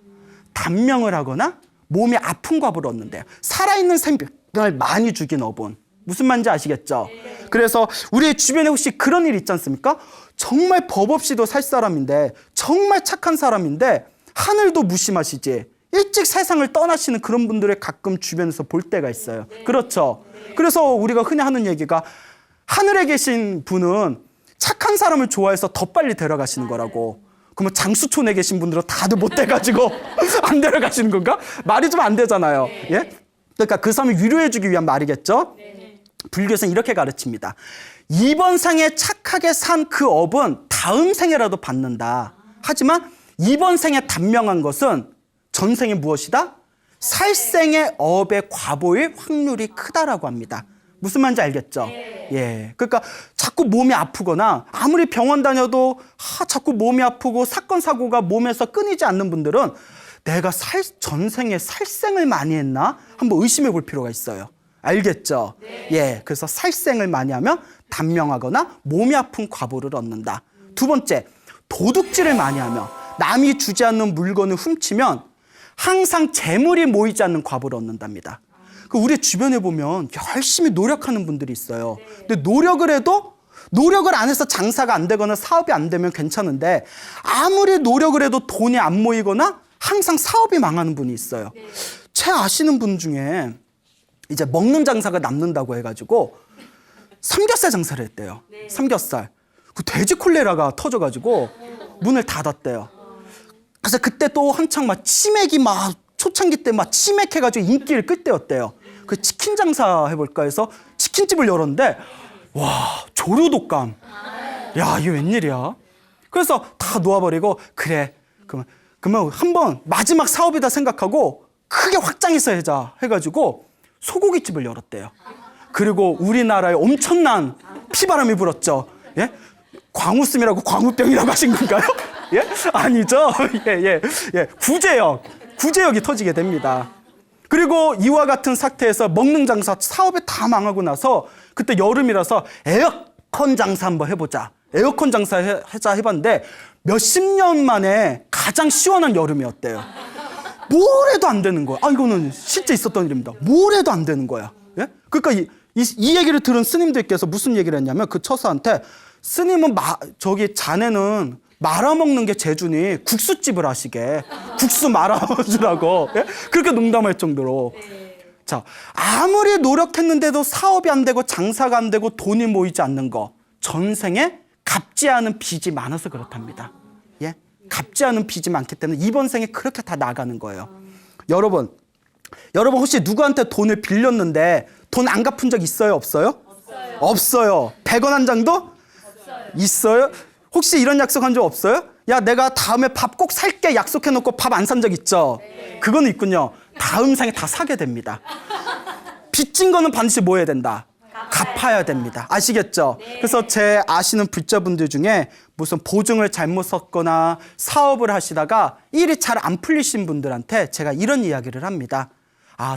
단명을 하거나 몸이 아픈 과보를 얻는데요. 살아있는 생명을 많이 죽인 어본. 무슨 말인지 아시겠죠? 그래서 우리 주변에 혹시 그런 일 있지 않습니까? 정말 법 없이도 살 사람인데 정말 착한 사람인데 하늘도 무심하시지 일찍 세상을 떠나시는 그런 분들을 가끔 주변에서 볼 때가 있어요. 그렇죠? 그래서 우리가 흔히 하는 얘기가 하늘에 계신 분은 착한 사람을 좋아해서 더 빨리 데려가시는 거라고. 그러면 장수촌에 계신 분들은 다들 못 돼가지고 안 데려가시는 건가? 말이 좀 안 되잖아요. 예? 그러니까 그 사람을 위로해주기 위한 말이겠죠? 불교에서는 이렇게 가르칩니다. 이번 생에 착하게 산 그 업은 다음 생에라도 받는다. 하지만 이번 생에 단명한 것은 전생에 무엇이다? 살생의 업의 과보일 확률이 크다라고 합니다. 무슨 말인지 알겠죠? 예. 그러니까 자꾸 몸이 아프거나 아무리 병원 다녀도 자꾸 몸이 아프고 사건 사고가 몸에서 끊이지 않는 분들은 내가 전생에 살생을 많이 했나? 한번 의심해 볼 필요가 있어요. 알겠죠? 예. 그래서 살생을 많이 하면 단명하거나 몸이 아픈 과보를 얻는다. 두 번째, 도둑질을 많이 하면 남이 주지 않는 물건을 훔치면 항상 재물이 모이지 않는 과보를 얻는답니다. 우리 주변에 보면 열심히 노력하는 분들이 있어요. 근데 노력을 안 해서 장사가 안 되거나 사업이 안 되면 괜찮은데 아무리 노력을 해도 돈이 안 모이거나 항상 사업이 망하는 분이 있어요. 제 아시는 분 중에 이제 먹는 장사가 남는다고 해가지고 삼겹살 장사를 했대요. 삼겹살. 그 돼지 콜레라가 터져가지고 문을 닫았대요. 그래서 그때 또 한창 막 치맥이 막 초창기 때 막 치맥해가지고 인기를 끌 때였대요. 그 치킨 장사 해볼까 해서 치킨집을 열었는데 와, 조류독감. 야, 이게 웬일이야? 그래서 다 놓아버리고 그래 그러면 한번 마지막 사업이다 생각하고 크게 확장해서 하자 해가지고 소고기집을 열었대요. 그리고 우리나라에 엄청난 피바람이 불었죠. 예? 광우스이라고 광우병이라고 하신 건가요? 예? 아니죠. 예. 구제역이 터지게 됩니다. 그리고 이와 같은 사태에서 먹는 장사 사업이 다 망하고 나서 그때 여름이라서 에어컨 장사 한번 해보자. 에어컨 장사 해봤는데 몇십 년 만에 가장 시원한 여름이었대요. 뭘 해도 안 되는 거야. 이거는 실제 있었던 일입니다. 뭘 해도 안 되는 거야. 예? 그러니까 이 얘기를 들은 스님들께서 무슨 얘기를 했냐면 그 처사한테 스님은 자네는 말아먹는 게 재주니 국수집을 하시게 국수 말아주라고 예? 그렇게 농담할 정도로 자, 아무리 노력했는데도 사업이 안 되고 장사가 안 되고 돈이 모이지 않는 거 전생에 갚지 않은 빚이 많아서 그렇답니다. 예? 갚지 않은 빚이 많기 때문에 이번 생에 그렇게 다 나가는 거예요. 여러분 혹시 누구한테 돈을 빌렸는데 돈 안 갚은 적 있어요? 없어요? 없어요. 100원 한 장도? 있어요? 혹시 이런 약속한 적 없어요? 야, 내가 다음에 밥 꼭 살게 약속해놓고 밥 안 산 적 있죠? 그거는 있군요. 다음 생에 다 사게 됩니다. 빚진 거는 반드시 뭐 해야 된다? 갚아야 됩니다. 아시겠죠? 그래서 제 아시는 불자분들 중에 무슨 보증을 잘못 썼거나 사업을 하시다가 일이 잘 안 풀리신 분들한테 제가 이런 이야기를 합니다.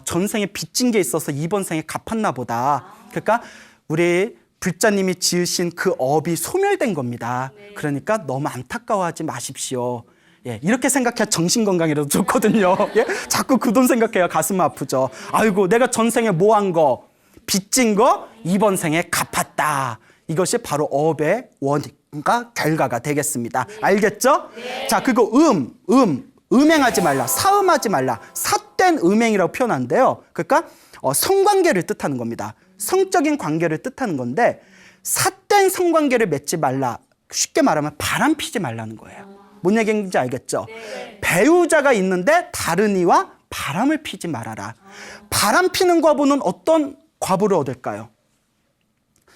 전생에 빚진 게 있어서 이번 생에 갚았나 보다. 그러니까 우리 불자님이 지으신 그 업이 소멸된 겁니다. 그러니까 너무 안타까워하지 마십시오. 예, 이렇게 생각해야 정신건강이라도 좋거든요. 예? 자꾸 그 돈 생각해야 가슴 아프죠. 아이고, 내가 전생에 뭐 한 거, 빚진 거 이번 생에 갚았다. 이것이 바로 업의 원인과 결과가 되겠습니다. 알겠죠? 자, 그리고 음행하지 말라, 사음하지 말라, 삿된 음행이라고 표현하는데요. 그러니까 성관계를 뜻하는 겁니다. 성적인 관계를 뜻하는 건데 삿된 성관계를 맺지 말라. 쉽게 말하면 바람 피지 말라는 거예요. 뭔 얘기인지 알겠죠? 배우자가 있는데 다른 이와 바람을 피지 말아라. 바람 피는 과부는 어떤 과부를 얻을까요?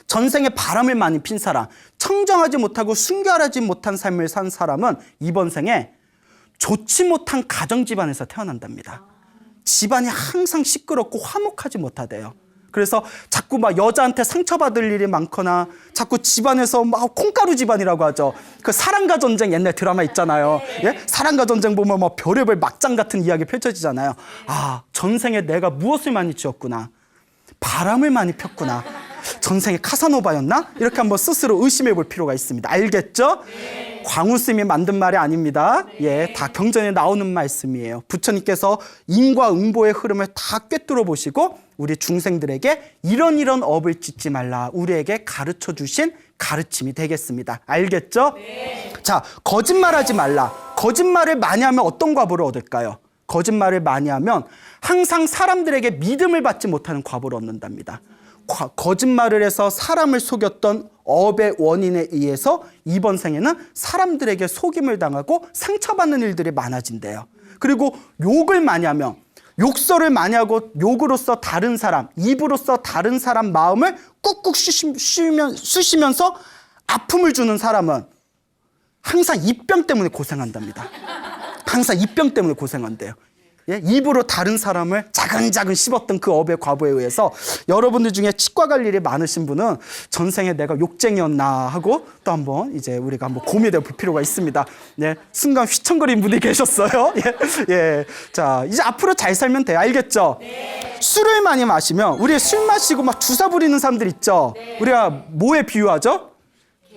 전생에 바람을 많이 핀 사람, 청정하지 못하고 순결하지 못한 삶을 산 사람은 이번 생에 좋지 못한 가정집안에서 태어난답니다. 집안이 항상 시끄럽고 화목하지 못하대요. 그래서 자꾸 막 여자한테 상처받을 일이 많거나 자꾸 집안에서 막 콩가루 집안이라고 하죠. 그 사랑과 전쟁 옛날 드라마 있잖아요. 예? 사랑과 전쟁 보면 막 별의별 막장 같은 이야기 펼쳐지잖아요. 아, 전생에 내가 무엇을 많이 지었구나. 바람을 많이 폈구나. 전생에 카사노바였나? 이렇게 한번 스스로 의심해 볼 필요가 있습니다. 알겠죠? 광우스님이 만든 말이 아닙니다. 예, 다 경전에 나오는 말씀이에요. 부처님께서 인과응보의 흐름을 다 꿰뚫어 보시고 우리 중생들에게 이런 업을 짓지 말라 우리에게 가르쳐 주신 가르침이 되겠습니다. 알겠죠? 자, 거짓말하지 말라. 거짓말을 많이 하면 어떤 과보를 얻을까요? 거짓말을 많이 하면 항상 사람들에게 믿음을 받지 못하는 과보를 얻는답니다. 거짓말을 해서 사람을 속였던 업의 원인에 의해서 이번 생에는 사람들에게 속임을 당하고 상처받는 일들이 많아진대요. 그리고 욕을 많이 하면 욕설을 많이 하고 욕으로써 다른 사람, 입으로써 다른 사람 마음을 꾹꾹 쑤시면서 아픔을 주는 사람은 항상 입병 때문에 고생한답니다. 항상 입병 때문에 고생한대요. 예? 입으로 다른 사람을 자근자근 씹었던 그 업의 과보에 의해서 여러분들 중에 치과 갈 일이 많으신 분은 전생에 내가 욕쟁이였나 하고 또 한번 이제 우리가 한번 고민해 볼 필요가 있습니다. 네, 순간 휘청거리는 분이 계셨어요. 예, 예. 자, 이제 앞으로 잘 살면 돼요. 알겠죠? 술을 많이 마시면 우리 술 마시고 막 주사 부리는 사람들 있죠? 우리가 뭐에 비유하죠?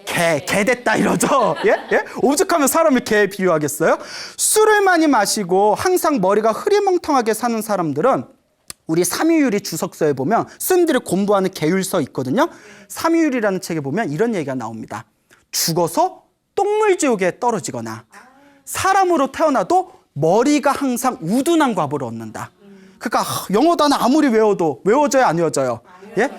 개 됐다 이러죠. 예? 예? 오죽하면 사람을 개에 비유하겠어요? 술을 많이 마시고 항상 머리가 흐리멍텅하게 사는 사람들은 우리 삼위율이 주석서에 보면 스님들이 공부하는 계율서 있거든요. 삼위율이라는 책에 보면 이런 얘기가 나옵니다. 죽어서 똥물지옥에 떨어지거나 사람으로 태어나도 머리가 항상 우둔한 과보를 얻는다. 그러니까 영어 단어 아무리 외워도 외워져야 안 외워져요. 예?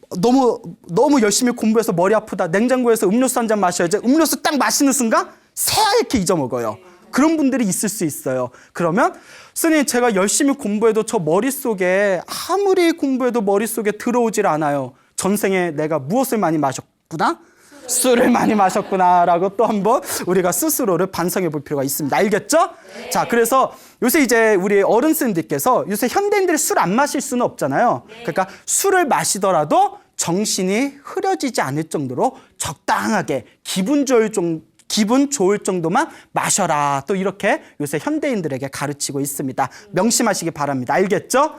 너무 열심히 공부해서 머리 아프다. 냉장고에서 음료수 한 잔 마셔야지. 음료수 딱 마시는 순간 새하얗게 잊어먹어요. 그런 분들이 있을 수 있어요. 그러면 스님 제가 열심히 공부해도 저 머릿속에 아무리 공부해도 머릿속에 들어오질 않아요. 전생에 내가 무엇을 많이 마셨구나? 술을 많이 마셨구나라고 또 한번 우리가 스스로를 반성해 볼 필요가 있습니다. 알겠죠? 자, 그래서 요새 이제 우리 어른 스님들께서 요새 현대인들이 술 안 마실 수는 없잖아요. 그러니까 술을 마시더라도 정신이 흐려지지 않을 정도로 적당하게 기분 좋을 정도만 마셔라. 또 이렇게 요새 현대인들에게 가르치고 있습니다. 명심하시기 바랍니다. 알겠죠?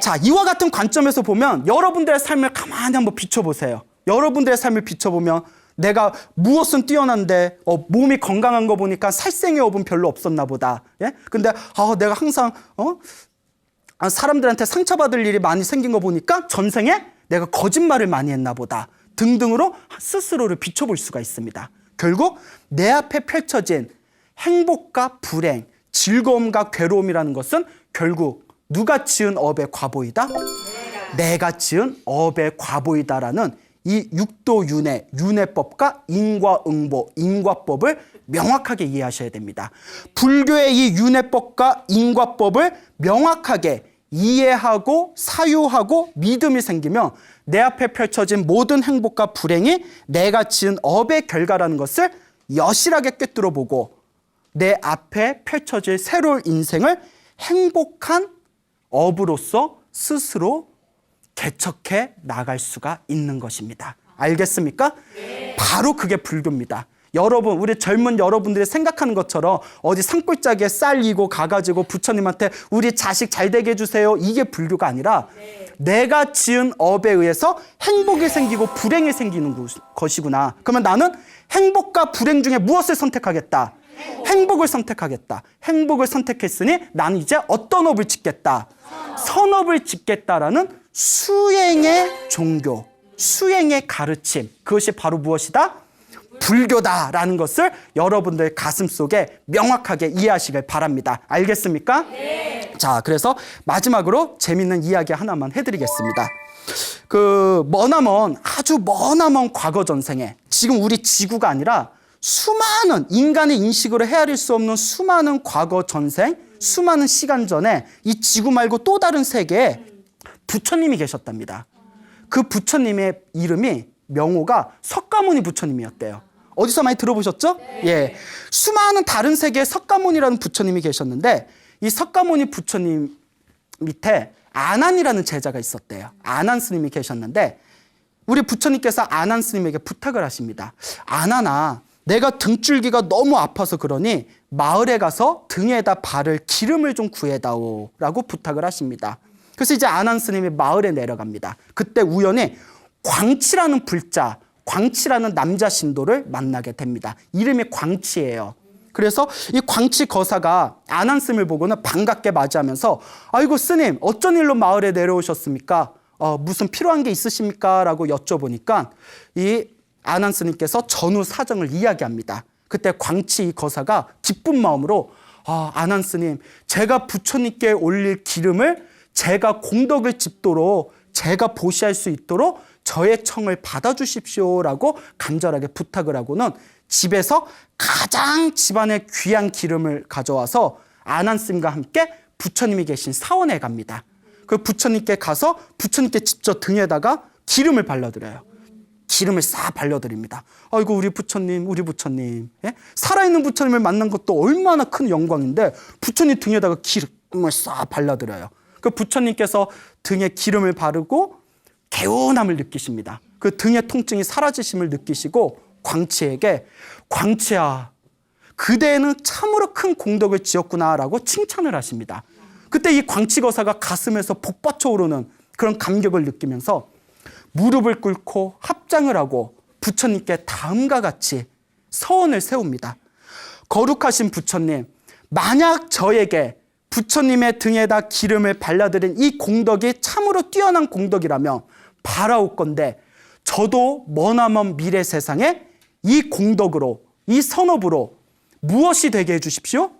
자, 이와 같은 관점에서 보면 여러분들의 삶을 가만히 한번 비춰보세요. 여러분들의 삶을 비춰보면 내가 무엇은 뛰어난데 몸이 건강한 거 보니까 살생의 업은 별로 없었나 보다. 예? 근데 내가 항상 사람들한테 상처받을 일이 많이 생긴 거 보니까 전생에 내가 거짓말을 많이 했나 보다. 등등으로 스스로를 비춰볼 수가 있습니다. 결국 내 앞에 펼쳐진 행복과 불행, 즐거움과 괴로움이라는 것은 결국 누가 지은 업의 과보이다? 내가 지은 업의 과보이다라는 이 육도윤회, 윤회법과 인과응보, 인과법을 명확하게 이해하셔야 됩니다. 불교의 이 윤회법과 인과법을 명확하게 이해하고 사유하고 믿음이 생기면 내 앞에 펼쳐진 모든 행복과 불행이 내가 지은 업의 결과라는 것을 여실하게 꿰뚫어 보고 내 앞에 펼쳐질 새로운 인생을 행복한 업으로서 스스로 개척해 나갈 수가 있는 것입니다. 알겠습니까? 바로 그게 불교입니다. 여러분, 우리 젊은 여러분들이 생각하는 것처럼 어디 산골짜기에 쌀 이고 가가지고 부처님한테 우리 자식 잘 되게 해주세요. 이게 불교가 아니라 내가 지은 업에 의해서 행복이 생기고 불행이 생기는 것이구나. 그러면 나는 행복과 불행 중에 무엇을 선택하겠다? 행복을 선택하겠다. 행복을 선택했으니 나는 이제 어떤 업을 짓겠다? 선업을 짓겠다라는 수행의 종교, 수행의 가르침, 그것이 바로 무엇이다? 불교다라는 것을 여러분들 가슴속에 명확하게 이해하시길 바랍니다. 알겠습니까? 네. 자, 그래서 마지막으로 재밌는 이야기 하나만 해드리겠습니다. 아주 머나먼 과거 전생에, 지금 우리 지구가 아니라 수많은 인간의 인식으로 헤아릴 수 없는 수많은 과거 전생, 수많은 시간 전에 이 지구 말고 또 다른 세계에 부처님이 계셨답니다. 그 부처님의 이름이 명호가 석가모니 부처님이었대요. 어디서 많이 들어보셨죠? 네. 예. 수많은 다른 세계에 석가모니라는 부처님이 계셨는데 이 석가모니 부처님 밑에 아난이라는 제자가 있었대요. 아난 스님이 계셨는데 우리 부처님께서 아난 스님에게 부탁을 하십니다. 아난아, 내가 등줄기가 너무 아파서 그러니 마을에 가서 등에다 바를 기름을 좀 구해다오 라고 부탁을 하십니다. 그래서 이제 아난 스님이 마을에 내려갑니다. 그때 우연히 광치라는 불자, 광치라는 남자 신도를 만나게 됩니다. 이름이 광치예요. 그래서 이 광치 거사가 아난 스님을 보고는 반갑게 맞이하면서 아이고 스님, 어쩐 일로 마을에 내려오셨습니까? 무슨 필요한 게 있으십니까? 라고 여쭤보니까 이 아난 스님께서 전후 사정을 이야기합니다. 그때 광치 거사가 기쁜 마음으로 아난 스님, 제가 부처님께 올릴 기름을 제가 공덕을 짚도록 제가 보시할 수 있도록 저의 청을 받아주십시오라고 간절하게 부탁을 하고는 집에서 가장 집안에 귀한 기름을 가져와서 아난 스님과 함께 부처님이 계신 사원에 갑니다. 그 부처님께 가서 부처님께 직접 등에다가 기름을 발라드려요. 기름을 싹 발려드립니다. 아이고 우리 부처님, 우리 부처님. 예? 살아있는 부처님을 만난 것도 얼마나 큰 영광인데 부처님 등에다가 기름을 싹 발라드려요. 그 부처님께서 등에 기름을 바르고 개운함을 느끼십니다. 그 등의 통증이 사라지심을 느끼시고 광치에게 광치야, 그대는 참으로 큰 공덕을 지었구나라고 칭찬을 하십니다. 그때 이 광치 거사가 가슴에서 복받쳐 오르는 그런 감격을 느끼면서 무릎을 꿇고 합장을 하고 부처님께 다음과 같이 서원을 세웁니다. 거룩하신 부처님, 만약 저에게 부처님의 등에다 기름을 발라드린 이 공덕이 참으로 뛰어난 공덕이라면 바라옵건대 저도 머나먼 미래 세상에 이 공덕으로, 이 선업으로 무엇이 되게 해주십시오?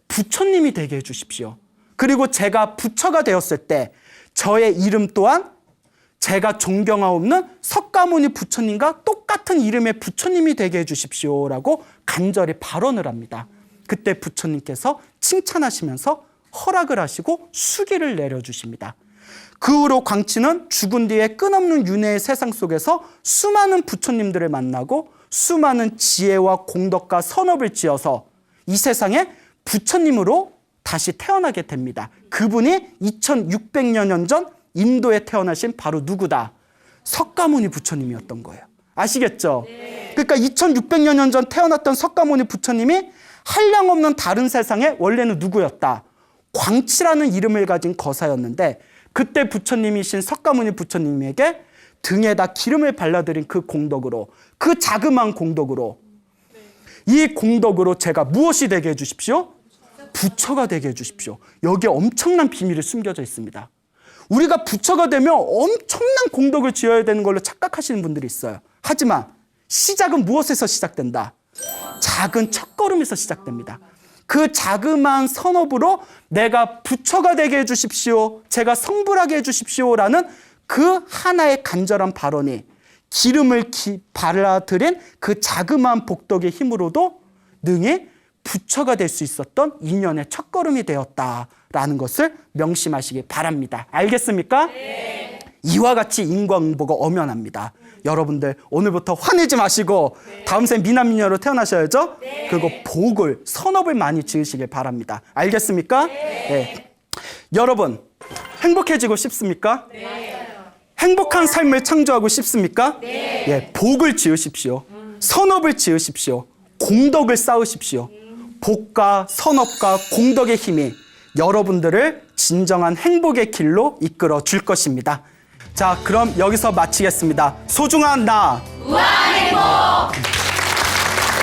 부처님이 되게 해주십시오. 그리고 제가 부처가 되었을 때 저의 이름 또한 제가 존경하옵는 석가모니 부처님과 똑같은 이름의 부처님이 되게 해주십시오라고 간절히 발언을 합니다. 그때 부처님께서 칭찬하시면서 허락을 하시고 수기를 내려주십니다. 그 후로 광치는 죽은 뒤에 끝없는 윤회의 세상 속에서 수많은 부처님들을 만나고 수많은 지혜와 공덕과 선업을 지어서 이 세상에 부처님으로 다시 태어나게 됩니다. 그분이 2600여 년 전 인도에 태어나신 바로 누구다? 석가모니 부처님이었던 거예요. 아시겠죠? 네. 그러니까 2600여 년 전 태어났던 석가모니 부처님이 한량없는 다른 세상에 원래는 누구였다? 광치라는 이름을 가진 거사였는데 그때 부처님이신 석가모니 부처님에게 등에다 기름을 발라드린 그 공덕으로, 그 자그마한 공덕으로, 이 공덕으로 제가 무엇이 되게 해주십시오? 부처가 되게 해주십시오. 여기에 엄청난 비밀이 숨겨져 있습니다. 우리가 부처가 되면 엄청난 공덕을 지어야 되는 걸로 착각하시는 분들이 있어요. 하지만 시작은 무엇에서 시작된다? 작은 첫걸음에서 시작됩니다. 그 자그마한 선업으로 내가 부처가 되게 해주십시오, 제가 성불하게 해주십시오라는 그 하나의 간절한 발언이 기름을 발라드린 그 자그마한 복덕의 힘으로도 능히 부처가 될 수 있었던 인연의 첫걸음이 되었다라는 것을 명심하시기 바랍니다. 알겠습니까? 네. 이와 같이 인과응보가 엄연합니다. 여러분들 오늘부터 화내지 마시고 다음 생 미남미녀로 태어나셔야죠. 네. 그리고 복을, 선업을 많이 지으시길 바랍니다. 알겠습니까? 네. 네. 여러분 행복해지고 싶습니까? 네. 행복한 삶을 창조하고 싶습니까? 네. 예, 복을 지으십시오. 선업을 지으십시오. 공덕을 쌓으십시오. 복과 선업과 공덕의 힘이 여러분들을 진정한 행복의 길로 이끌어 줄 것입니다. 자, 그럼 여기서 마치겠습니다. 소중한 나, 무한행복!